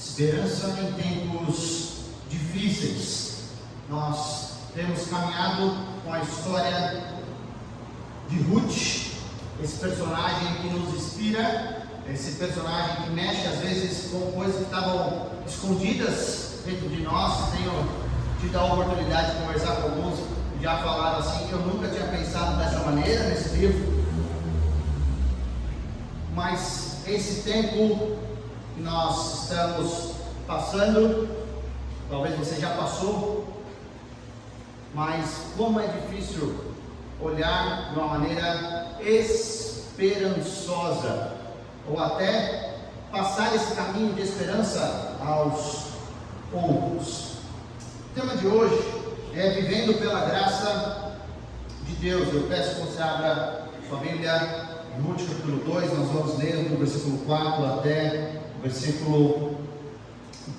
Esperança em tempos difíceis. Nós temos caminhado com a história de Ruth, esse personagem que nos inspira, esse personagem que mexe às vezes com coisas que estavam escondidas dentro de nós. Tenho tido a oportunidade de conversar com alguns, já falaram assim, eu nunca tinha pensado dessa maneira nesse livro. Mas esse tempo que nós estamos passando, talvez você já passou, mas como é difícil olhar de uma maneira esperançosa, ou até passar esse caminho de esperança aos outros. O tema de hoje é vivendo pela graça de Deus. Eu peço que você abra sua Bíblia em Ruth capítulo 2, nós vamos ler do versículo 4 até o versículo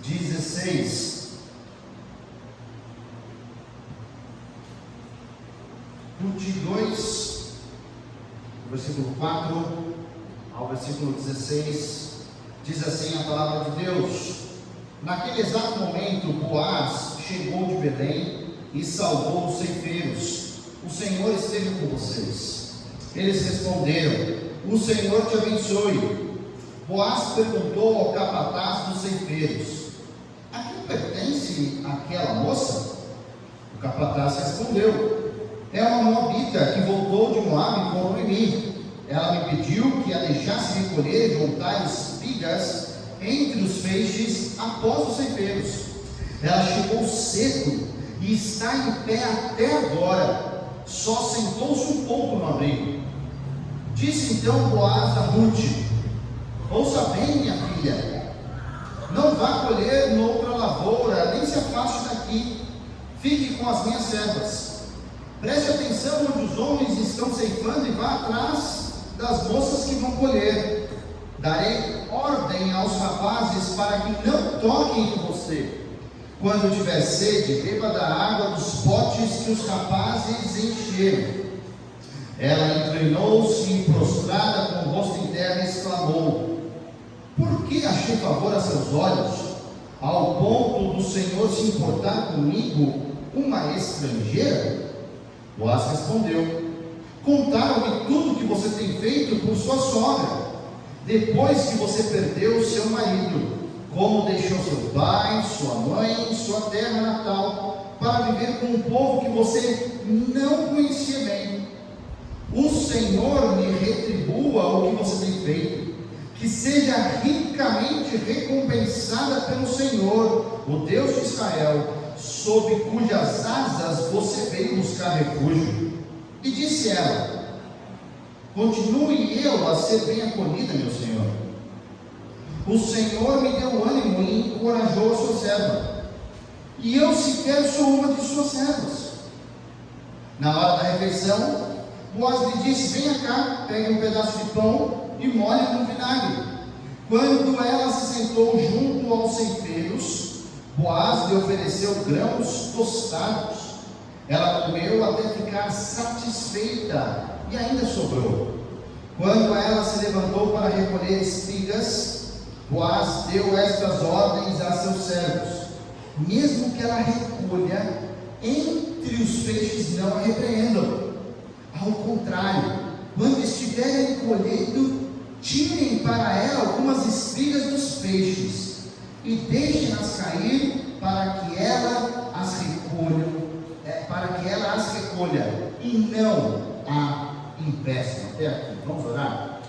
16. Ruth 2, do versículo 4 ao versículo 16, diz assim a palavra de Deus: Naquele exato momento, Boaz chegou de Belém e saudou os ceifeiros. O Senhor esteve com vocês. Eles responderam: O Senhor te abençoe. Boaz perguntou ao capataz dos ceifeiros: A quem pertence aquela moça? O capataz respondeu: É uma moabita que voltou de Moabe e comprou em mim. Ela me pediu que a deixasse recolher e juntar espigas entre os feixes após os ceifeiros. Ela chegou cedo e está em pé até agora, só sentou-se um pouco no abrigo. Disse então Boaz a Ruth: Ouça bem, minha filha, não vá colher noutra lavoura, nem se afaste daqui, fique com as minhas servas. Preste atenção onde os homens estão ceifando e vá atrás das moças que vão colher. Darei ordem aos rapazes para que não toquem em você. Quando tiver sede, beba da água dos potes que os rapazes encheram. Ela inclinou-se e, prostrada com o rosto em terra, exclamou: Por que achei favor a seus olhos, ao ponto do Senhor se importar comigo, uma estrangeira? Boaz respondeu: Contaram-me tudo que você tem feito por sua sogra, depois que você perdeu seu marido, como deixou seu pai, sua mãe, sua terra natal, para viver com um povo que você não conhecia bem. O Senhor me retribua o que você tem feito, que seja ricamente recompensada pelo Senhor, o Deus de Israel, sob cujas asas você veio buscar refúgio. E disse ela: Continue eu a ser bem acolhida, meu Senhor. O Senhor me deu ânimo e encorajou a sua serva, e eu sequer sou uma de suas servas. Na hora da refeição, Boaz lhe disse: Venha cá, pegue um pedaço de pão e molhe no vinagre. Quando ela se sentou junto aos ceifeiros, Boaz lhe ofereceu grãos tostados. Ela comeu até ficar satisfeita e ainda sobrou. Quando ela se levantou para recolher espigas, Boaz deu estas ordens a seus servos: Mesmo que ela recolha, entre os feixes não a repreendam. Ao contrário, quando estiverem colhendo, tirem para ela algumas espigas dos feixes e deixem-nas cair para que ela as recolha, e não a impeçam. Até aqui, vamos orar?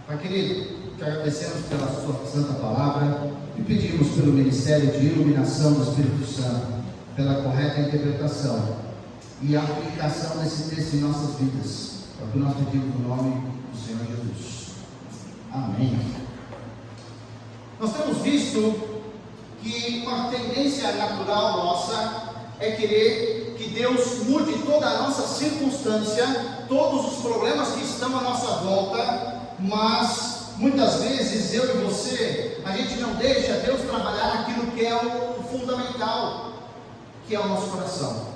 Pai querido, te agradecemos pela sua santa palavra e pedimos pelo ministério de iluminação do Espírito Santo, pela correta interpretação e aplicação desse texto em nossas vidas. É o que nós pedimos no nome do Senhor Jesus. Amém. Nós temos visto que uma tendência natural nossa é querer que Deus mude toda a nossa circunstância, todos os problemas que estão à nossa volta, mas muitas vezes eu e você, a gente não deixa Deus trabalhar naquilo que é o fundamental, que é o nosso coração.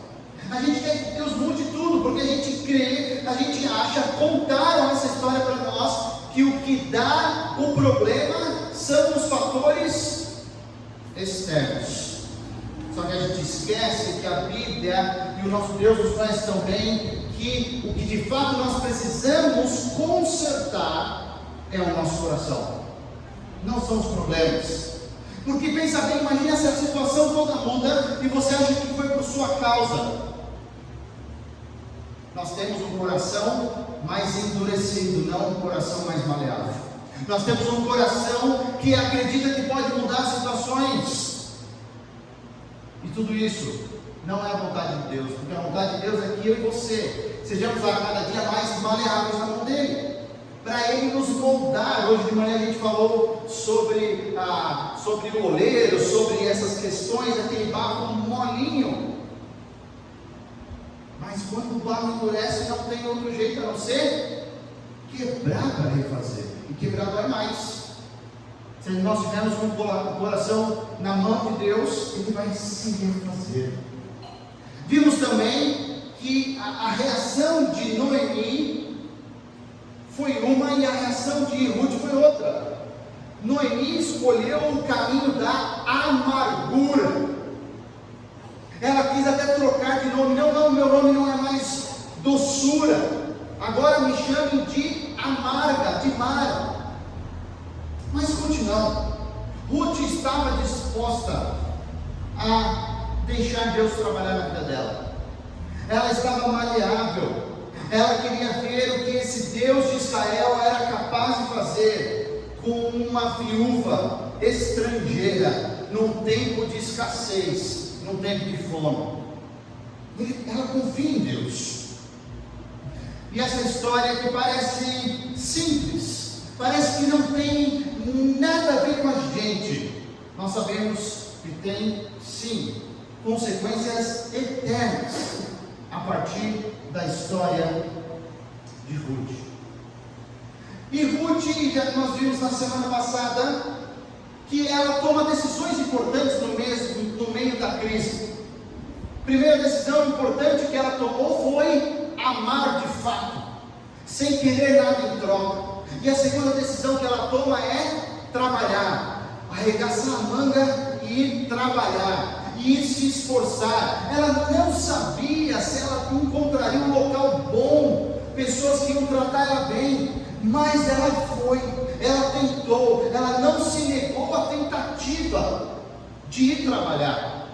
A gente quer que Deus mude tudo, porque a gente crê, a gente acha, contaram essa história para nós, que o que dá o problema são os fatores externos. Só que a gente esquece que a Bíblia e o nosso Deus nos traz tão bem que o que de fato nós precisamos consertar é o nosso coração, não são os problemas. Porque pensa bem, imagina se a situação toda muda e você acha que foi por sua causa. Nós temos um coração mais endurecido, não um coração mais maleável. Nós temos um coração que acredita que pode mudar situações. E tudo isso não é a vontade de Deus, porque a vontade de Deus é que eu e você sejamos a cada dia mais maleáveis na mão dele, para ele nos moldar. Hoje de manhã a gente falou sobre o oleiro, sobre essas questões, aquele barro molinho. Mas quando o barro endurece, não tem outro jeito a não ser quebrar para refazer, e quebrar dói mais. Se nós tivermos um coração na mão de Deus, ele vai se refazer. Vimos também que a reação de Noemi foi uma e a reação de Ruth foi outra. Noemi escolheu o caminho da amargura. Ela quis até trocar de nome. Não, meu nome não é mais doçura, agora me chamem de amarga, de Mara. Mas Ruth não. Ruth estava disposta a deixar Deus trabalhar na vida dela. Ela estava maleável. Ela queria ver o que esse Deus de Israel era capaz de fazer com uma viúva estrangeira, num tempo de escassez, num tempo de fome. Ela confia em Deus. E essa história que parece simples, parece que não tem nada a ver com a gente, nós sabemos que tem sim consequências eternas a partir da história de Ruth. E Ruth, já que nós vimos na semana passada, que ela toma decisões importantes no meio da crise. Primeira decisão importante que ela tomou foi amar de fato, sem querer nada em troca. E a segunda decisão que ela toma é trabalhar, arregaçar a manga e trabalhar, e se esforçar. Ela não sabia se ela encontraria um local bom, pessoas que iam tratar ela bem, mas ela foi, ela tentou, ela não se negou à tentativa de ir trabalhar.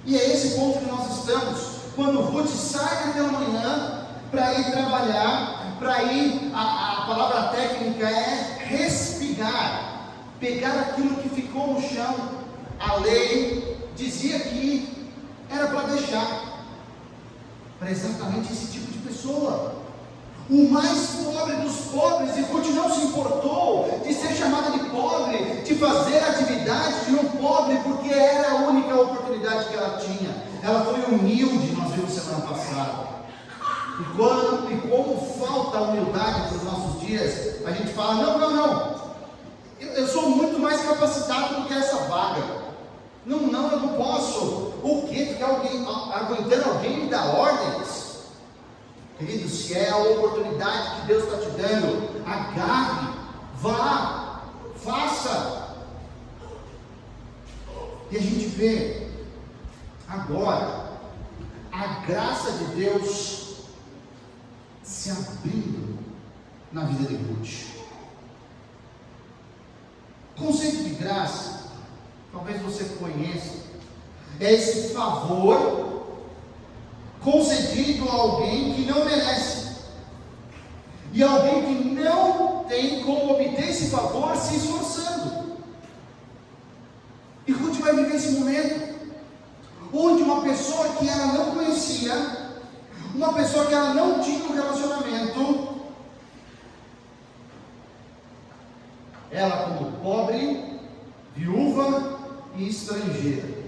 E é esse ponto que nós estamos, quando Ruth sai naquela manhã para ir trabalhar, para ir, a palavra técnica é respigar, pegar aquilo que ficou no chão. A lei dizia que era para deixar para exatamente esse tipo de pessoa, o mais pobre dos pobres. E Ruth não se importou de ser chamada de pobre, de fazer atividade de um pobre, porque era a única oportunidade que ela tinha. Ela foi humilde, nós vimos semana passada. E como falta humildade para os nossos dias, a gente fala, não, eu sou muito mais capacitado do que essa vaga. Não, eu não posso. O quê? Ficar aguentando alguém me dar ordens? Querido, se é a oportunidade que Deus está te dando, agarre, vá, faça. E a gente vê agora a graça de Deus se abrindo na vida de Ruth. Conceito de graça, talvez você conheça, é esse favor concedido a alguém que não merece, e alguém que não tem como obter esse favor se esforçando. E Ruth vai viver esse momento, onde uma pessoa que ela não conhecia, uma pessoa que ela não tinha um relacionamento, ela como pobre, viúva e estrangeira,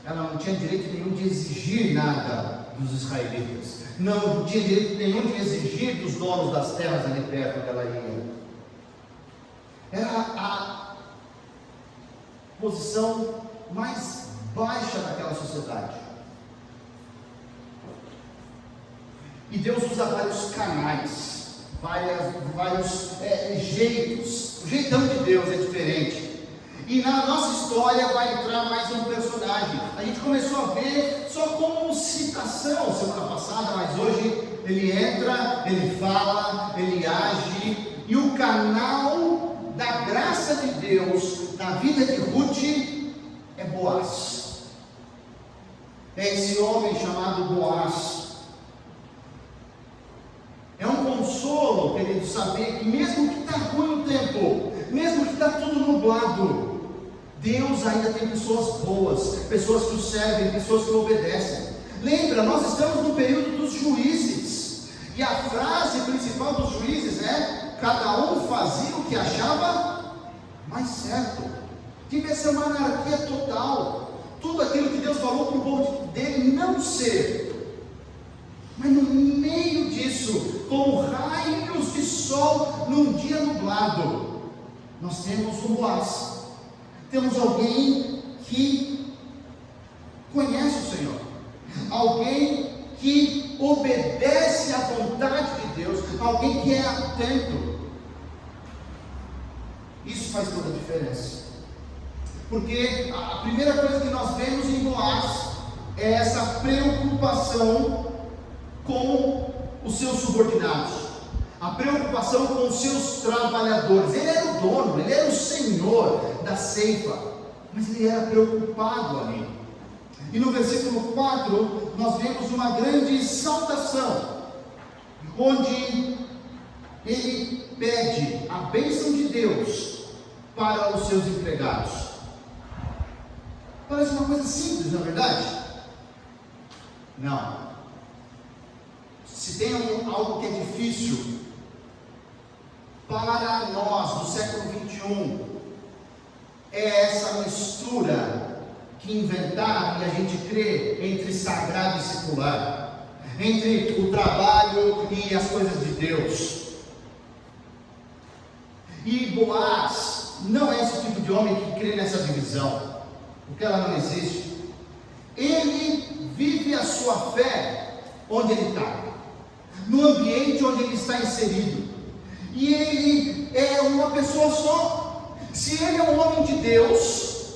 ela não tinha direito nenhum de exigir nada dos israelitas, não tinha direito nenhum de exigir dos donos das terras ali perto que ela ia. Era a posição mais baixa daquela sociedade. E Deus usa vários canais, vários jeitos. O jeitão de Deus é diferente. E na nossa história vai entrar mais um personagem. A gente começou a ver só como citação semana passada, mas hoje ele entra, ele fala, ele age. E o canal da graça de Deus na vida de Ruth é Boaz. É esse homem chamado Boaz. É um consolo, querido, saber que mesmo que está ruim o tempo, mesmo que está tudo nublado, Deus ainda tem pessoas boas, pessoas que o servem, pessoas que o obedecem. Lembra, nós estamos no período dos juízes, e a frase principal dos juízes é: cada um fazia o que achava mais certo. Devia ser uma anarquia total, tudo aquilo que Deus falou para o povo dele não ser. Mas no meio disso, como raios de sol num dia nublado, nós temos um Boaz. Temos alguém que conhece o Senhor, alguém que obedece à vontade de Deus, alguém que é atento. Isso faz toda a diferença, porque a primeira coisa que nós vemos em Boaz é essa preocupação com os seus subordinados, a preocupação com os seus trabalhadores. Ele era o dono, ele era o senhor da ceifa, mas ele era preocupado ali. E no versículo 4 nós vemos uma grande saudação, onde ele pede a bênção de Deus para os seus empregados. Parece uma coisa simples, não é verdade? Não. Se tem algo que é difícil para nós do século 21, é essa mistura que inventaram e a gente crê entre sagrado e secular, entre o trabalho e as coisas de Deus. E Boaz não é esse tipo de homem que crê nessa divisão, porque ela não existe. Ele vive a sua fé onde ele está, no ambiente onde ele está inserido, e ele é uma pessoa só. Se ele é um homem de Deus,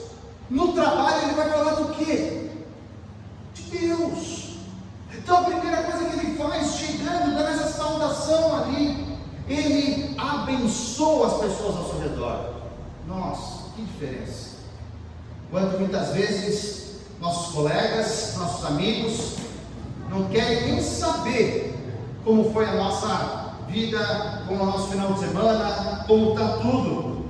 no trabalho ele vai falar do quê? De Deus. Então a primeira coisa que ele faz, chegando, dando essa saudação ali, ele abençoa as pessoas ao seu redor. Nossa, que diferença! Quando muitas vezes nossos colegas, nossos amigos não querem nem saber como foi a nossa vida, como é o nosso final de semana, como está tudo.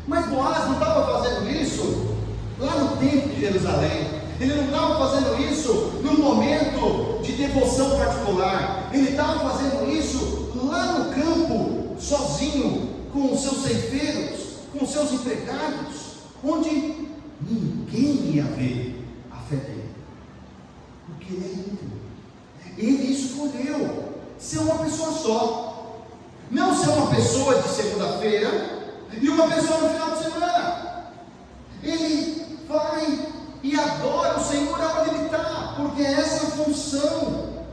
Mas Boaz não estava fazendo isso lá no templo de Jerusalém, ele não estava fazendo isso num momento de devoção particular, ele estava fazendo isso lá no campo, sozinho, com os seus ceifeiros, com os seus empregados, onde ninguém ia ver a fé dele, porque ele é íntimo. Ele escolheu ser uma pessoa só, não ser uma pessoa de segunda-feira e uma pessoa no final de semana. Ele vai e adora o Senhor onde ele está, porque é essa a função.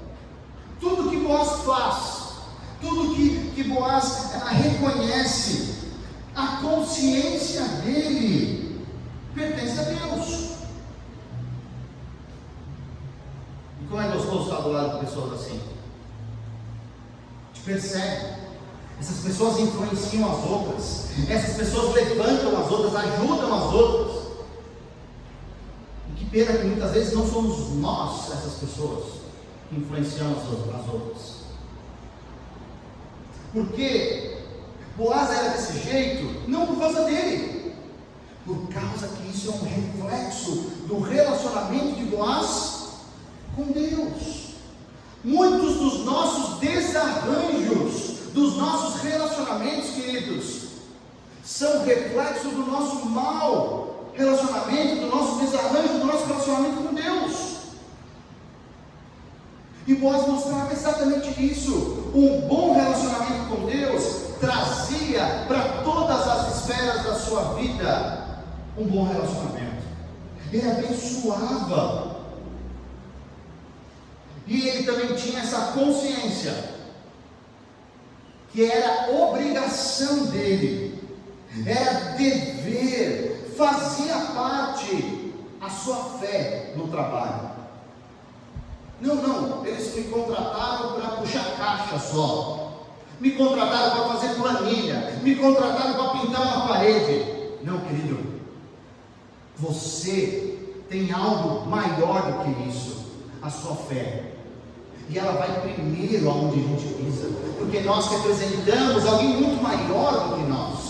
Tudo que Boaz faz, tudo que Boaz reconhece, a consciência dele pertence a Deus. E como é gostoso estar do lado de pessoas assim. Te percebe? Essas pessoas influenciam as outras, essas pessoas levantam as outras, ajudam as outras. E que pena que muitas vezes não somos nós, essas pessoas, que influenciamos as outras. Porque Boaz era desse jeito, não por causa dele, por causa que isso é um reflexo do relacionamento de Boaz com Deus. Muitos dos nossos desarranjos, dos nossos relacionamentos, queridos, são reflexo do nosso mau relacionamento, do nosso desarranjo, do nosso relacionamento com Deus. E Boaz mostrava exatamente isso. Um bom relacionamento com Deus trazia para todas as esferas da sua vida um bom relacionamento. Ele abençoava. E ele também tinha essa consciência que era obrigação dele era dever, fazia parte a sua fé no trabalho. Não, eles me contrataram para puxar caixa só, me contrataram para fazer planilha, me contrataram para pintar uma parede. Não, querido, você tem algo maior do que isso, a sua fé. E ela vai primeiro aonde a gente pisa, porque nós representamos alguém muito maior do que nós.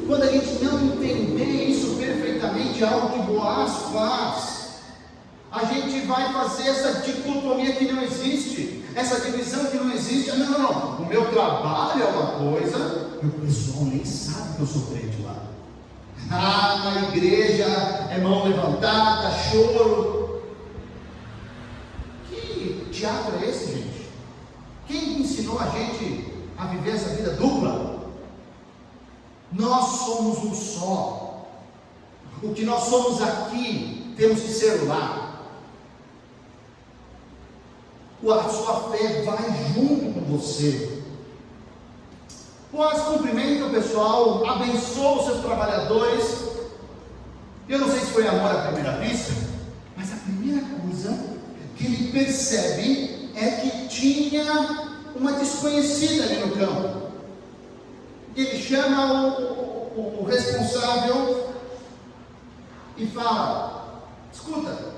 Quando a gente não entender isso perfeitamente, algo que Boaz faz, a gente vai fazer essa dicotomia que não existe, essa divisão que não existe. Não, o meu trabalho é uma coisa, e o pessoal nem sabe que eu sou crente lá. Na igreja é mão levantada, choro. Que teatro é esse, gente? Quem ensinou a gente a viver essa vida dupla? Nós somos um só. O que nós somos aqui, temos que ser lá. A sua fé vai junto com você. Boaz cumprimenta o pessoal, abençoa os seus trabalhadores. Eu não sei se foi amor à primeira vista, mas a primeira coisa que ele percebe é que tinha uma desconhecida ali no campo. Ele chama o responsável e fala: escuta,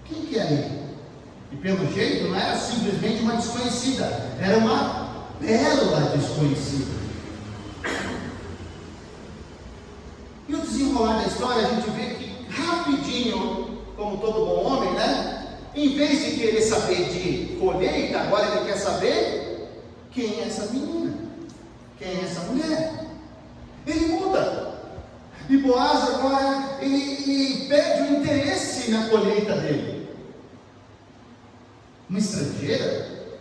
quem que é ali? E pelo jeito não era simplesmente uma desconhecida, era uma bela desconhecida. E o desenrolar da história, a gente vê que rapidinho, como todo bom homem, né? Em vez de querer saber de colheita, agora ele quer saber quem é essa menina, quem é essa mulher. Ele muda. E Boaz agora, ele perde o interesse na colheita dele. Uma estrangeira,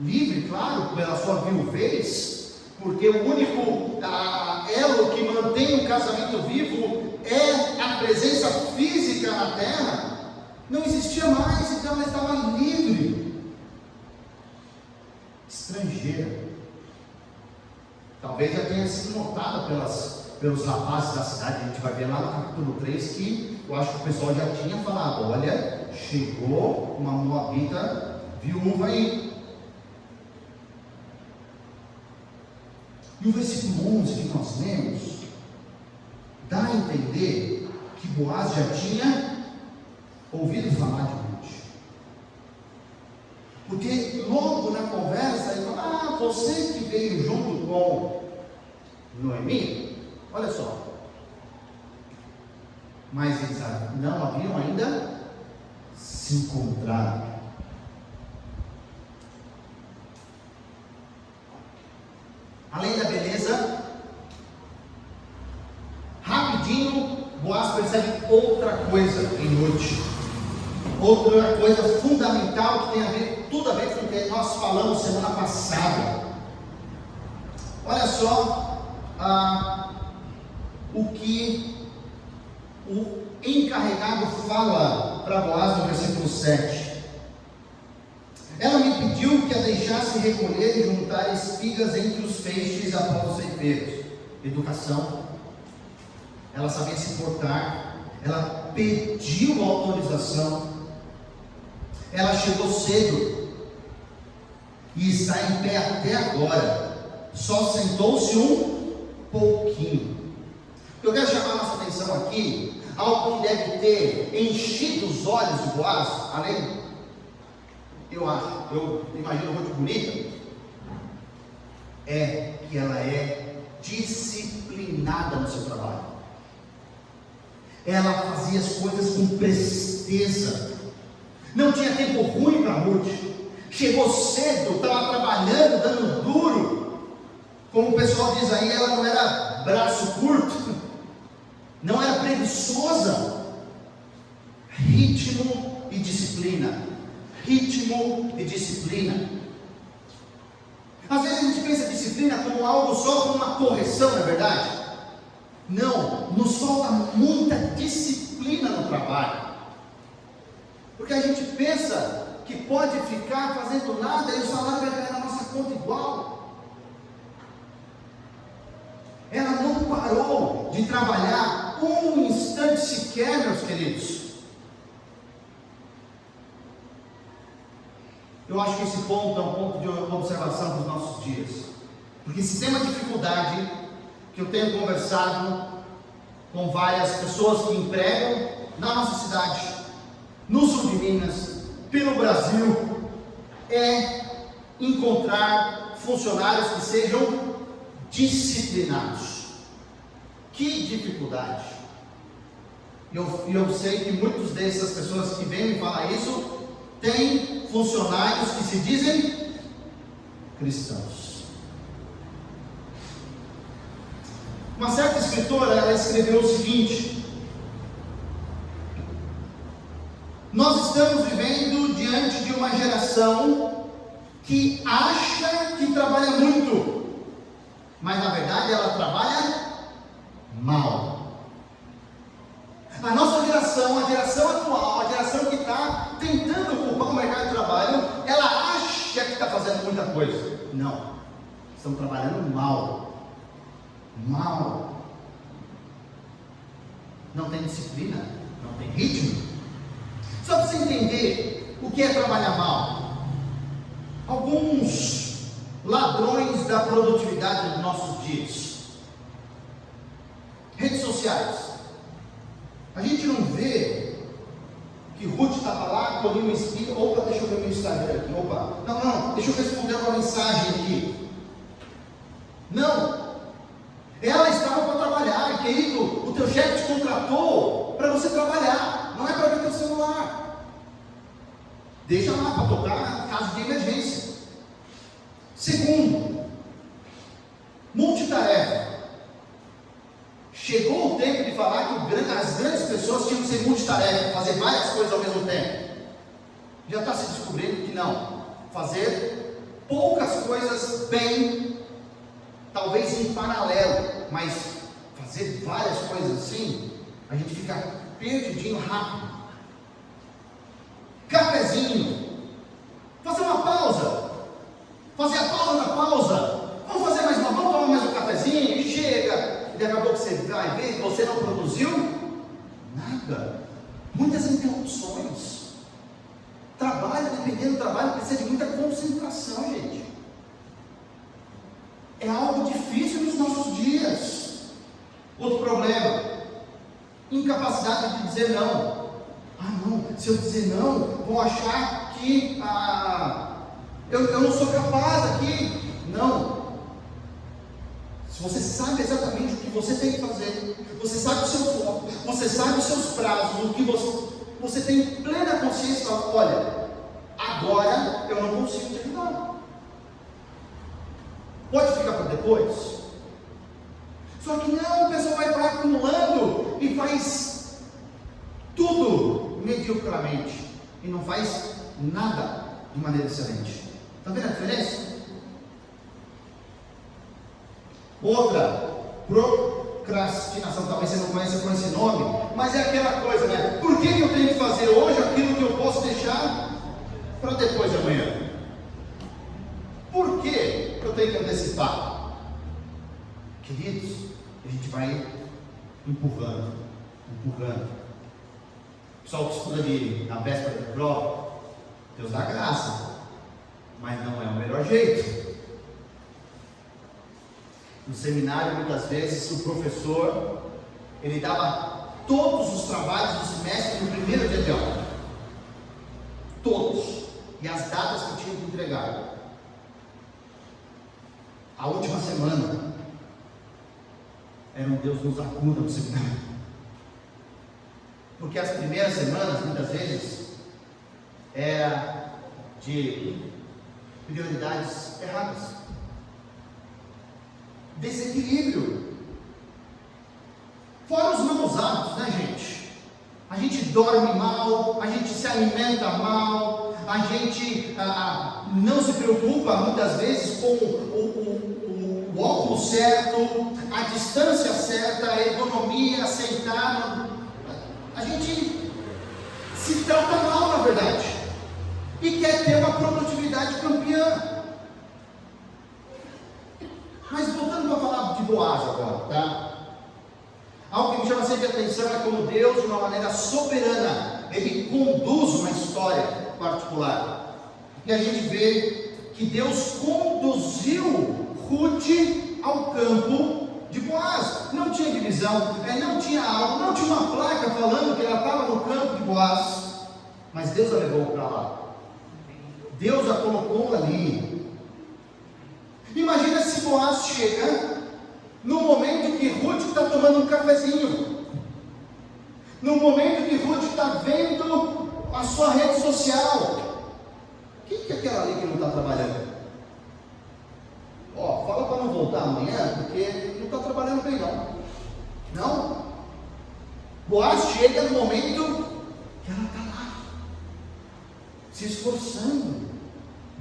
livre, claro, pela sua viuvez, porque o único elo que mantém o casamento vivo é a presença física na terra. Não existia mais, então ela estava livre. Estrangeira. Talvez já tenha sido notada pelos rapazes da cidade. A gente vai ver lá no capítulo 3 que eu acho que o pessoal já tinha falado: olha, chegou uma moabita viúva aí. E o versículo 11 que nós lemos dá a entender que Boaz já tinha ouvido falar de Ruth, porque logo na conversa ele fala: você que veio junto com Noemi, olha só. Mas eles não haviam ainda se encontrado. Além da beleza, rapidinho Boaz percebe outra coisa em Ruth, outra coisa fundamental que tem tudo a ver com o que nós falamos semana passada. Olha só o que o encarregado fala para Boaz no versículo 7. Ela me pediu que a deixasse recolher e juntar espigas entre os feixes após os ceifeiros. Educação. Ela sabia se portar. Ela pediu autorização. Ela chegou cedo e está em pé até agora. Só sentou-se um pouquinho. Eu quero chamar a nossa atenção aqui, algo que deve ter enchido os olhos de Boaz, além, eu imagino muito bonita, é que ela é disciplinada no seu trabalho. Ela fazia as coisas com presteza, não tinha tempo ruim para Ruth, chegou cedo, estava trabalhando, dando duro, como o pessoal diz aí, ela não era braço curto, não era preguiçosa. Ritmo e disciplina. Ritmo e disciplina. Às vezes a gente pensa disciplina como algo só como uma correção, não é verdade? Não, nos falta muita disciplina no trabalho. Porque a gente pensa que pode ficar fazendo nada e o salário vai cair na nossa conta igual. Ela não parou de trabalhar um instante sequer, meus queridos. Eu acho que esse ponto é um ponto de observação para os nossos dias. Porque se tem uma dificuldade que eu tenho conversado com várias pessoas que empregam na nossa cidade, no sul de Minas, pelo Brasil, é encontrar funcionários que sejam disciplinados. Que dificuldade! Eu sei que muitas dessas pessoas que vêm me falar isso têm funcionários que se dizem cristãos. Uma certa escritora, ela escreveu o seguinte: nós estamos vivendo diante de uma geração que acha que trabalha muito, mas na verdade ela trabalha mal. A nossa geração, a geração atual, a geração que está tentando ocupar o mercado de trabalho, ela acha que está fazendo muita coisa. Não, estão trabalhando mal. Mal. Não tem disciplina, não tem ritmo. Só para você entender o que é trabalhar mal, alguns ladrões da produtividade dos nossos dias. Redes sociais. A gente não vê que Ruth estava lá, colheu uma espinha. Opa, deixa eu ver o meu Instagram aqui. Opa, não, deixa eu responder uma mensagem aqui. Não, ela estava para trabalhar, querido. O teu chefe te contratou para você trabalhar, não é para ver teu celular. Deixa lá para tocar caso de emergência. Segundo, multitarefa. Chegou o tempo de falar que as grandes pessoas tinham que ser multitarefa, fazer várias coisas ao mesmo tempo. Já está se descobrindo que não. Fazer poucas coisas bem, talvez em paralelo, mas fazer várias coisas assim, a gente fica perdidinho rápido. Cafezinho. Fazer uma pausa. Fazer a pausa na pausa. Vamos fazer mais uma, vamos tomar mais um cafezinho e chega. E daqui a pouco você vai ver que você não produziu nada. Muitas interrupções. Trabalho, dependendo do trabalho, precisa de muita concentração, gente. É algo difícil nos nossos dias. Outro problema: incapacidade de dizer não. Não, se eu dizer não, vão achar que eu não sou capaz aqui. Não. Se você sabe exatamente o que você tem que fazer, você sabe o seu foco, você sabe os seus prazos, o que você tem plena consciência, fala: olha, agora eu não consigo te ajudar. Pode ficar para depois. Só que não, o pessoal vai acumulando e faz tudo mediocramente e não faz nada de maneira excelente. Está vendo a diferença? Outra, procrastinação. Talvez você não conheça com esse nome, mas é aquela coisa, né? Por que eu tenho que fazer hoje aquilo que eu posso deixar para depois de amanhã? Por que eu tenho que antecipar? Queridos, a gente vai empurrando. O pessoal que estuda na véspera da prova, Deus dá graça, mas não é o melhor jeito. No seminário, muitas vezes, o professor, ele dava todos os trabalhos do semestre no primeiro dia de aula. Todos. E as datas que tinham que entregar. A última semana era um Deus nos acuda no seminário. Porque as primeiras semanas, muitas vezes, era de prioridades erradas. Desequilíbrio. Fora os maus hábitos, né, gente? A gente dorme mal, a gente se alimenta mal, a gente não se preocupa muitas vezes com o óculos certo, a distância certa, a ergonomia, aceitar. A gente se trata mal, na verdade, e quer ter uma produtividade campeã. Mas voltando para falar de Boaz agora, tá? de atenção é como Deus, de uma maneira soberana, Ele conduz uma história particular. E a gente vê que Deus conduziu Ruth ao campo de Boaz. Não tinha divisão, não tinha algo, não tinha uma placa falando que ela estava no campo de Boaz, mas Deus a levou para lá. Deus a colocou ali. Imagina se Boaz chega no momento que Ruth está tomando um cafezinho, no momento que Ruth está vendo a sua rede social. Quem que é aquela ali que não está trabalhando? Fala para não voltar amanhã, porque não está trabalhando bem não. Não. Boaz chega no momento que ela está lá, se esforçando,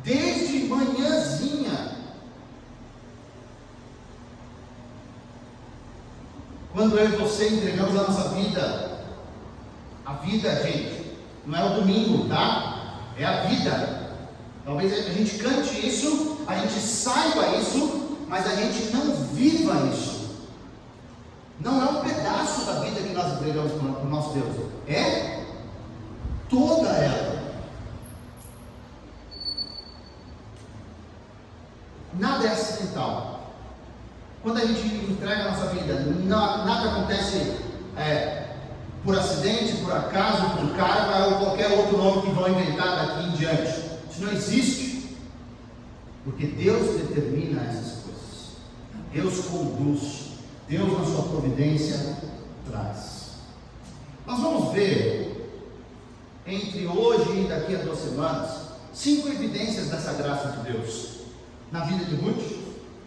desde manhãzinha. Quando eu e você entregamos a nossa vida, a vida, gente, não é o domingo, tá? É a vida. Talvez a gente cante isso, a gente saiba isso, mas a gente não viva isso. Não é um pedaço da vida que nós entregamos para o nosso Deus, é toda ela. Nada é acidental. Quando a gente entrega a nossa vida, nada acontece por acidente, por acaso, por karma ou qualquer outro nome que vão inventar daqui em diante. Isso não existe, porque Deus determina essas coisas. Deus conduz, Deus na sua providência traz. Nós vamos ver, entre hoje e daqui a 2 semanas, 5 evidências dessa graça de Deus na vida de Ruth,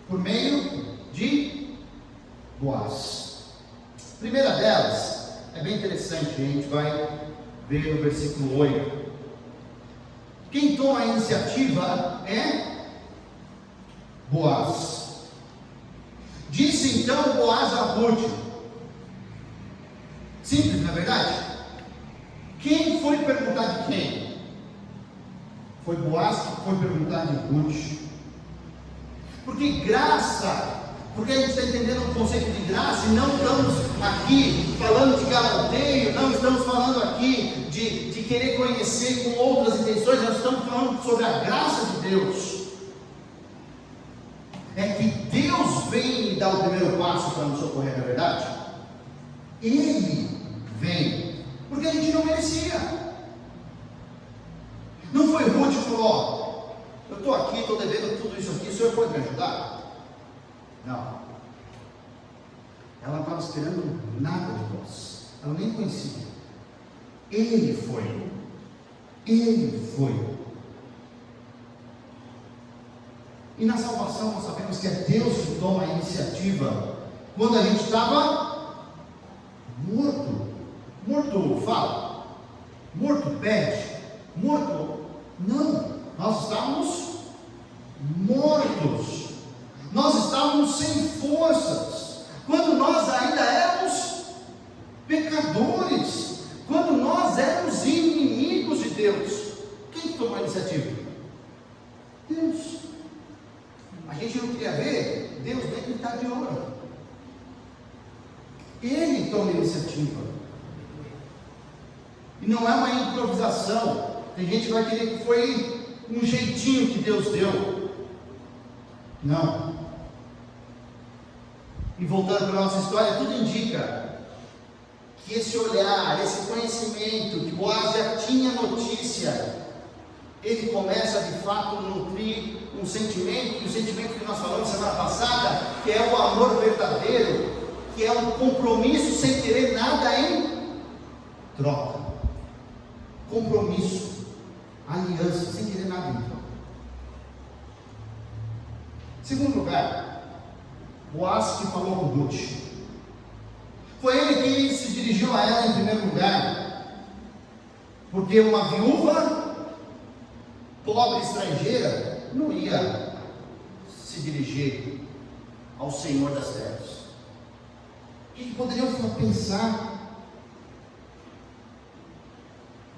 por meio de Boaz. A primeira delas é bem interessante, a gente vai ver no versículo 8. Quem toma a iniciativa é Boaz. Disse então Boaz a Ruth. Simples, não é verdade? Quem foi perguntar de quem? Foi Boaz que foi perguntar de Ruth. Porque graça, porque a gente está entendendo o conceito de graça, e não estamos aqui falando de galanteio, não estamos falando aqui de querer conhecer com outras intenções, nós estamos falando sobre a graça de Deus. É que Deus vem e dá o primeiro passo para nos socorrer, na verdade? Ele vem, porque a gente não merecia. Não foi Ruth que falou: eu estou aqui, estou devendo tudo isso aqui, o senhor pode me ajudar? Não. Ela não estava esperando nada de nós, ela nem conhecia. Ele foi. Ele foi. E na salvação nós sabemos que é Deus que toma a iniciativa. Quando a gente estava morto. Morto fala, morto pede, morto não. Nós estávamos mortos. Nós estávamos sem forças. Quando nós ainda éramos pecadores. Quando nós éramos inimigos de Deus. Quem tomou a iniciativa? Deus. A gente não queria ver Deus nem pintar de ouro. Ele toma a iniciativa. E não é uma improvisação. Tem gente que vai querer que foi um jeitinho que Deus deu. Não. E voltando para a nossa história, tudo indica que esse olhar, esse conhecimento que Boaz já tinha notícia, ele começa de fato a nutrir um sentimento, e o sentimento que nós falamos semana passada, que é o amor verdadeiro, que é um compromisso sem querer nada em troca. Compromisso, aliança, sem querer nada em troca. Segundo lugar, Boaz que falou com Ruth. Foi ele que se dirigiu a ela em primeiro lugar, porque uma viúva pobre estrangeira não ia se dirigir ao Senhor das terras. O que poderiam pensar?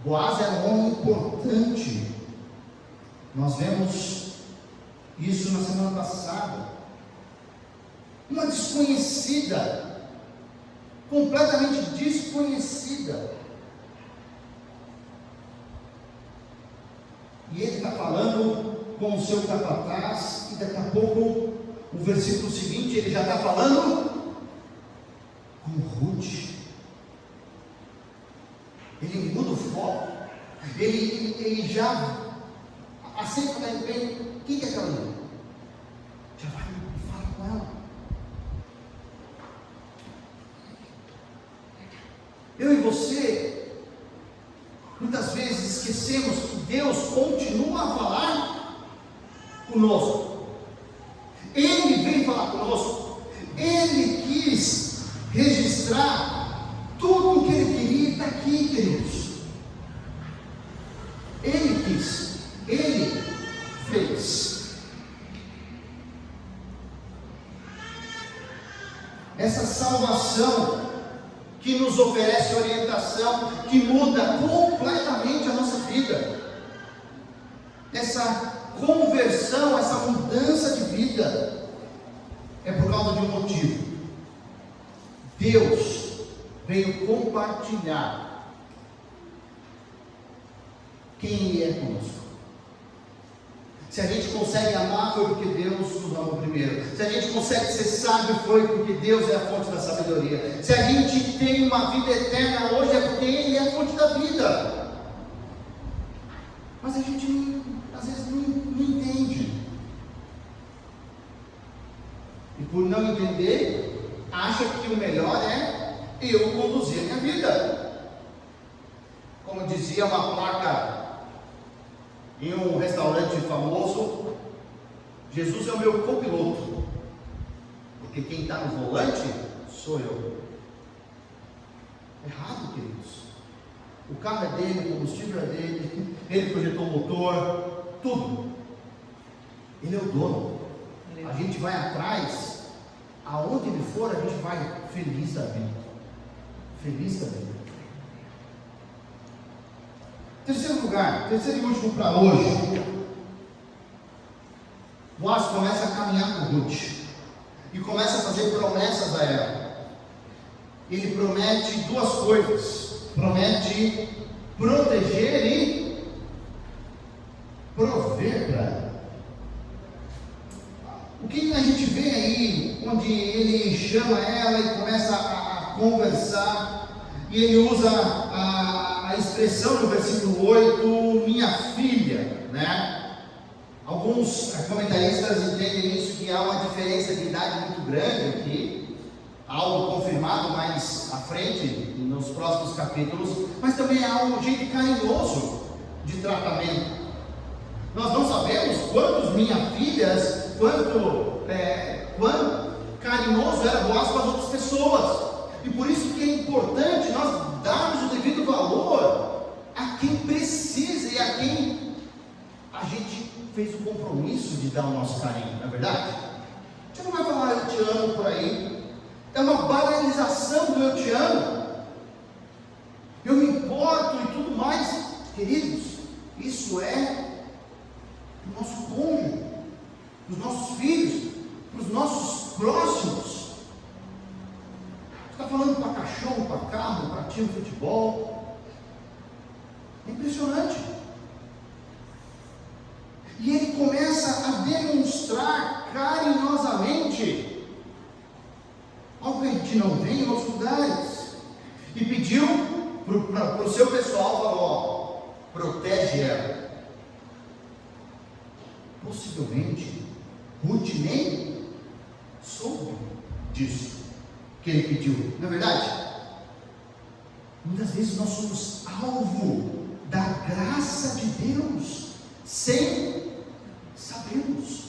Boaz era um homem importante. Nós vemos isso na semana passada. Uma desconhecida completamente desconhecida. E ele está falando com o seu capataz, e daqui a pouco, o versículo seguinte, ele já está falando com Ruth. Ele muda o foco, ele já aceita bem. Quem que é aquela mulher? Já vai e fala com ela. Eu e você, muitas vezes esquecemos que Deus continua a falar conosco. Ele veio falar conosco. Ele quis registrar tudo o que Ele queria, está aqui, queridos. Ele quis, Ele fez. Essa salvação que nos oferece orientação, que muda completamente a nossa vida. Essa conversão, essa mudança de vida, é por causa de um motivo. Deus veio compartilhar quem Ele é conosco. Se a gente consegue amar, foi porque Deus nos amou primeiro. Se a gente consegue ser sábio, foi porque Deus é a fonte da sabedoria. Se a gente tem uma vida eterna hoje, é porque Ele é a fonte da vida. Mas a gente, às vezes, não entende. E por não entender, acha que o melhor é eu conduzir a minha vida. Como dizia uma placa em um restaurante famoso: Jesus é o meu copiloto, porque quem está no volante sou eu. Errado, queridos. O carro é dele, o combustível é dele, ele projetou o motor, tudo. Ele é o dono. A gente vai atrás, aonde ele for, a gente vai feliz da vida. Feliz da vida. Terceiro lugar, terceiro e último para hoje. Boaz começa a caminhar com Ruth e começa a fazer promessas a ela. Ele promete duas coisas: promete proteger e prover para ela. O que a gente vê aí, onde ele chama ela e começa a conversar, e ele usa a expressão no versículo 8, minha filha, né? Alguns comentaristas entendem isso, que há uma diferença de idade muito grande aqui, algo confirmado mais à frente, nos próximos capítulos, mas também há um jeito carinhoso de tratamento. Nós não sabemos quantos minha filhas, quanto carinhoso era Boaz com as outras pessoas, e por isso que é importante nós darmos o devido valor a quem precisa e a quem a gente fez o compromisso de dar o nosso carinho, não é verdade? A gente não vai falar eu te amo por aí, é uma banalização do eu te amo, eu me importo e tudo mais. Queridos, isso é para o nosso cônjuge, para os nossos filhos, para os nossos próximos. Está falando para cachorro, para carro, para time de futebol. É impressionante. E ele começa a demonstrar carinhosamente algo que a gente não vê em outros lugares. E pediu para o seu pessoal, falou: ó, protege ela. Possivelmente Ruth nem soube disso que ele pediu, não é verdade? Muitas vezes nós somos alvo da graça de Deus sem sabermos.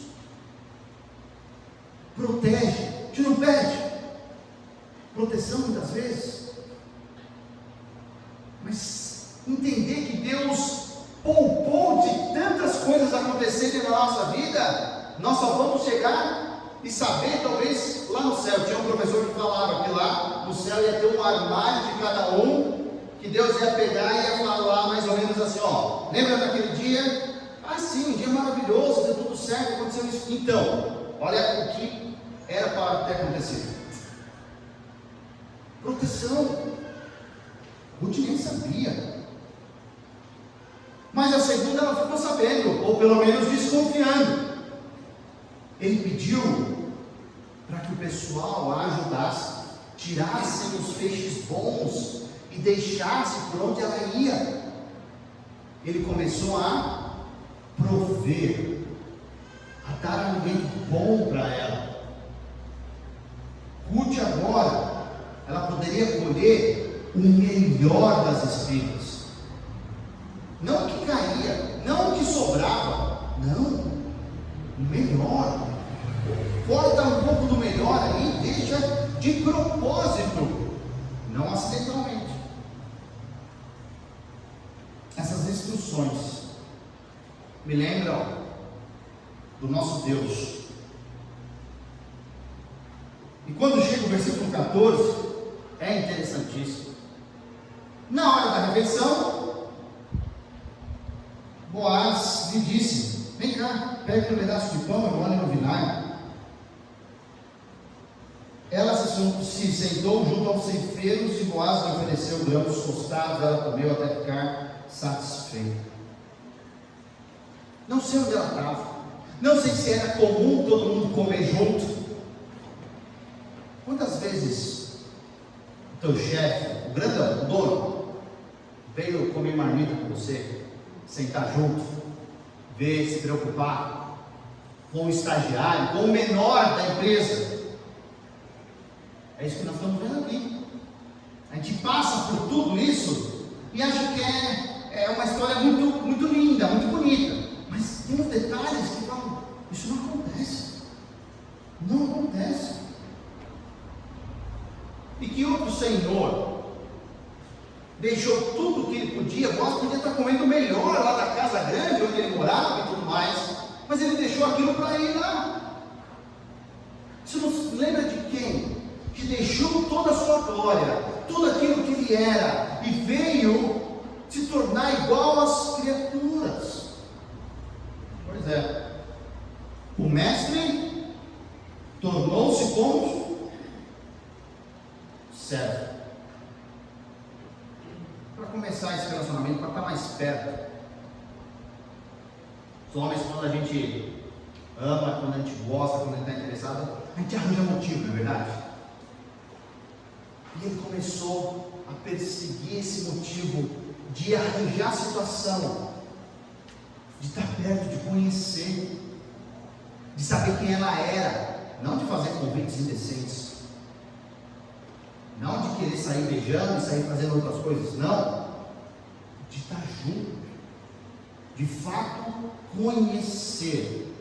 Protege, a gente não pede proteção muitas vezes, mas entender que Deus poupou de tantas coisas acontecerem na nossa vida, nós só vamos chegar e saber, talvez, lá no céu. Tinha um professor que falava que lá no céu ia ter um armário de cada um, que Deus ia pegar e ia falar mais ou menos assim: ó, lembra daquele dia? Ah, sim, um dia maravilhoso, deu tudo certo, aconteceu isso. Então, olha o que era para ter acontecido. proteção. Ruth nem sabia. Mas a segunda ela ficou sabendo, ou pelo menos desconfiando. Ele pediu para que o pessoal a ajudasse, tirassem os feixes bons e deixasse por onde ela ia. Ele começou a prover, a dar alimento bom para ela. Ruth agora, ela poderia colher o melhor das espigas. Não o que caía, não o que sobrava, não, o melhor. Corta um pouco do melhor aí, deixa de propósito, não acidentalmente. Essas instruções me lembram do nosso Deus. E quando chega o versículo 14, é interessantíssimo. Na hora da refeição, Boaz lhe disse: vem cá, pega um pedaço de pão e molhe no vinagre. Ela se sentou junto aos ceifeiros e Boaz lhe ofereceu grãos tostados. Ela comeu até ficar satisfeita. Não sei onde ela estava, não sei se era comum todo mundo comer junto. Quantas vezes o teu chefe, o grandão, o dono, veio comer marmita com você, sentar junto, ver, se preocupar com o estagiário, com o menor da empresa? É isso que nós estamos vendo aqui. A gente passa por tudo isso e acha que é uma história muito, muito linda, muito bonita, mas tem uns detalhes que falam: isso não acontece, não acontece. E que outro senhor deixou tudo o que ele podia? Boaz podia estar comendo melhor lá da casa grande onde ele morava e tudo mais, mas ele deixou aquilo para ir lá. Isso nos lembra de quem? Que deixou toda a sua glória, tudo aquilo que ele era, e veio se tornar igual às criaturas. Pois é, o mestre tornou-se como servo. Para começar esse relacionamento, para estar mais perto. Os homens, quando a gente ama, quando a gente gosta, quando a gente está interessado, a gente arranja motivo, não é verdade? E ele começou a perseguir esse motivo de arranjar a situação, de estar perto, de conhecer, de saber quem ela era, não de fazer convites indecentes, não de querer sair beijando e sair fazendo outras coisas, não, de estar junto, de fato conhecer.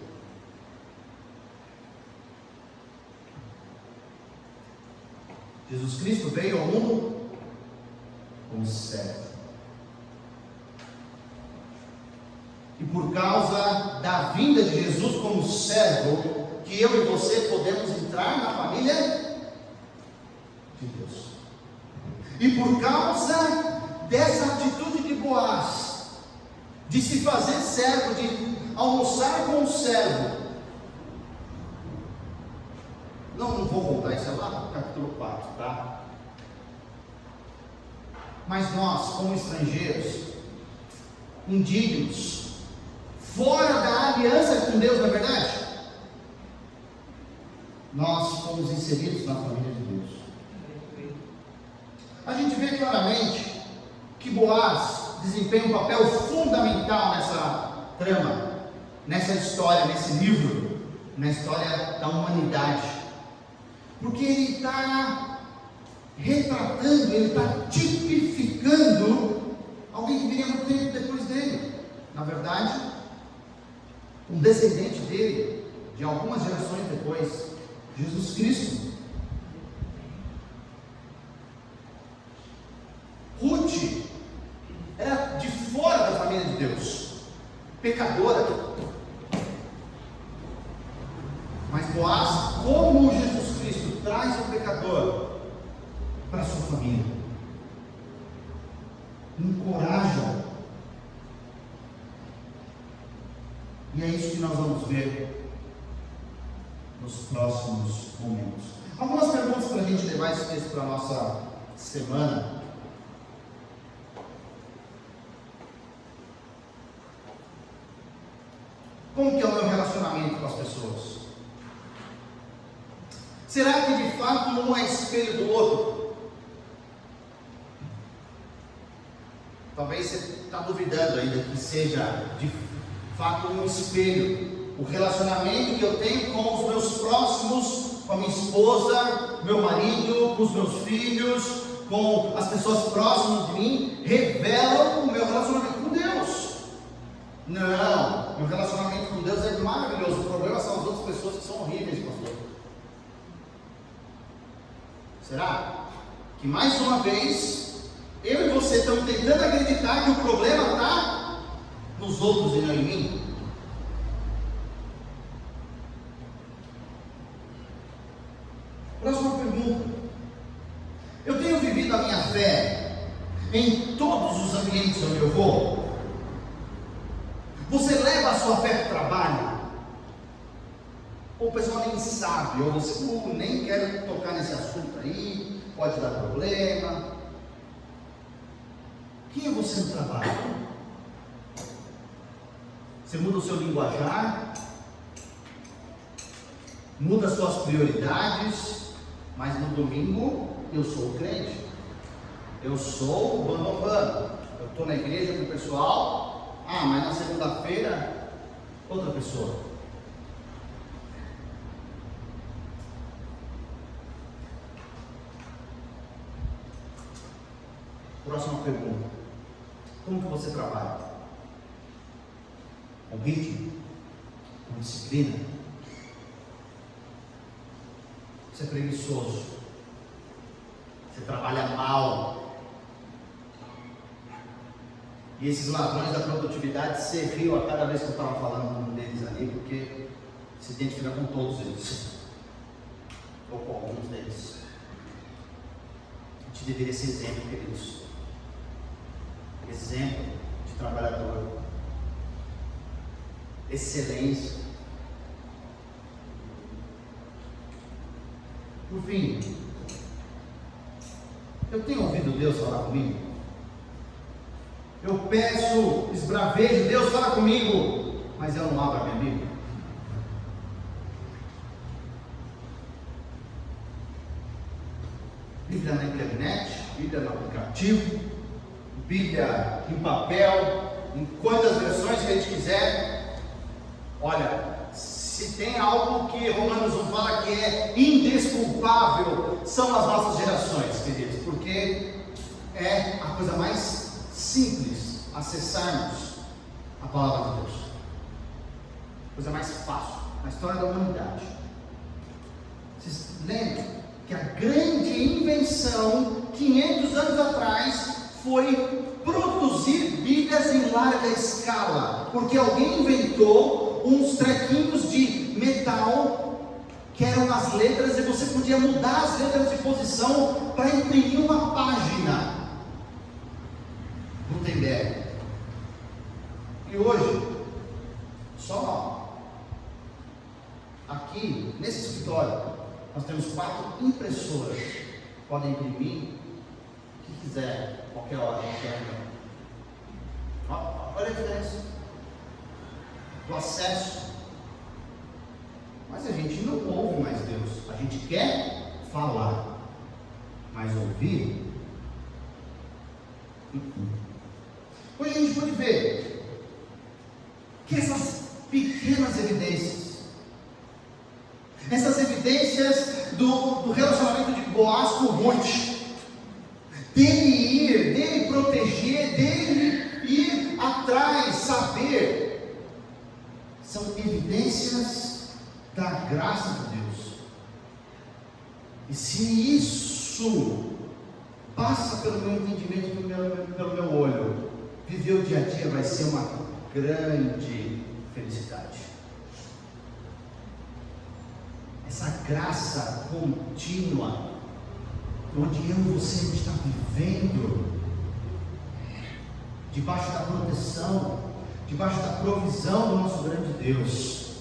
Jesus Cristo veio ao mundo como servo. E por causa da vinda de Jesus como servo, que eu e você podemos entrar na família de Deus. E por causa dessa atitude de Boaz, de se fazer servo, de almoçar com o servo. Não vou voltar, isso é lá no capítulo 4, tá? Mas nós, como estrangeiros, indignos, fora da aliança com Deus, não é verdade? Nós fomos inseridos na família de Deus. A gente vê claramente que Boaz desempenha um papel fundamental nessa trama, nessa história, nesse livro, na história da humanidade. Porque ele está retratando, ele está tipificando alguém que viria muito tempo depois dele. Na verdade, um descendente dele, de algumas gerações depois, Jesus Cristo. Ruth era de fora da família de Deus, pecadora. Mas Boaz, como Jesus Cristo, traz o pecador para a sua família, encoraja. E é isso que nós vamos ver nos próximos momentos. Algumas perguntas para a gente levar esse texto para a nossa semana, como que é o meu relacionamento com as pessoas? Será que de fato um é espelho do outro? Talvez você está duvidando ainda que seja de fato um espelho. O relacionamento que eu tenho com os meus próximos, com a minha esposa, meu marido, com os meus filhos, com as pessoas próximas de mim, revelam o meu relacionamento com Deus. Não, meu relacionamento com Deus é maravilhoso. O problema são as outras pessoas que são horríveis, pastor. Será que mais uma vez eu e você estamos tentando acreditar que o problema está nos outros e não em mim? Próxima pergunta. Eu tenho vivido a minha fé em todos os ambientes onde eu vou? Você leva a sua fé para o trabalho? Ou o pessoal nem sabe, ou você nem quer tocar nesse assunto aí, pode dar problema. Quem é você no trabalho? Você muda o seu linguajar, muda as suas prioridades, mas no domingo eu sou o crente, eu sou o bambambam, eu estou na igreja com o pessoal, mas na segunda-feira outra pessoa. Próxima pergunta. Como que você trabalha? Com ritmo? Com disciplina? Você é preguiçoso? Você trabalha mal? E esses ladrões da produtividade se riam a cada vez que eu estava falando com um deles ali, porque se identifica com todos eles, ou com alguns deles. A gente deveria ser exemplo, queridos. Exemplo de trabalhador, excelência. Por fim, eu tenho ouvido Deus falar comigo? Eu peço, esbravejo, Deus fala comigo, mas eu não abro a minha Bíblia. Bíblia na internet, Bíblia no aplicativo, Bíblia em papel, em quantas versões que a gente quiser. Olha, se tem algo que Romanos 1 fala que é indesculpável, são as nossas gerações, queridos, porque é a coisa mais simples acessarmos a palavra de Deus, a coisa mais fácil na história da humanidade. Vocês lembram que a grande invenção 500 anos atrás foi produzir Bíblias em larga escala, porque alguém inventou uns trequinhos de metal que eram as letras e você podia mudar as letras de posição para imprimir uma página. Gutenberg. E hoje, só aqui nesse escritório, nós temos 4 impressoras que podem imprimir o que quiser, qualquer hora, qualquer hora. Olha a diferença do acesso. Mas a gente não ouve mais Deus, a gente quer falar, mas ouvir. Hoje a gente pode ver que essas pequenas evidências, essas evidências do relacionamento de Boaz com Ruth, dele proteger, dele ir atrás, saber, são evidências da graça de Deus. E se isso passa pelo meu entendimento, pelo meu olho, viver o dia a dia vai ser uma grande felicidade. Essa graça contínua, onde eu e você está vivendo, debaixo da proteção, debaixo da provisão do nosso grande Deus,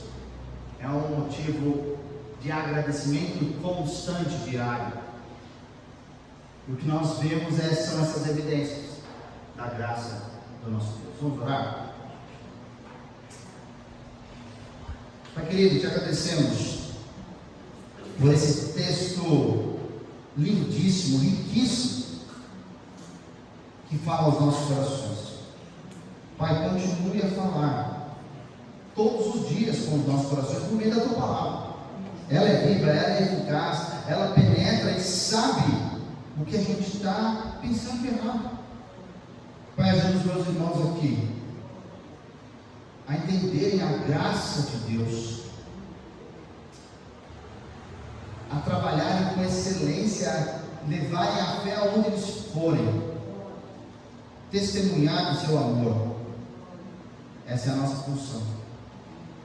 é um motivo de agradecimento constante, diário. E o que nós vemos são essas evidências da graça do nosso Deus. Vamos orar? Pai querido, te agradecemos por esse texto lindíssimo, riquíssimo, que fala aos nossos corações. Pai, continue a falar todos os dias com os nossos corações por meio da tua palavra. Ela é viva, ela é eficaz, ela penetra e sabe o que a gente está pensando errado. Pai, ajuda os meus irmãos aqui a entenderem a graça de Deus, a trabalharem com excelência, a levarem a fé aonde eles forem, testemunhar do seu amor. Essa é a nossa função.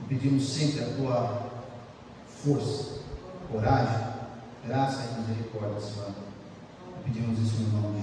Pedimos sempre a tua força, coragem, graça e misericórdia, Senhor. Pedimos isso no nome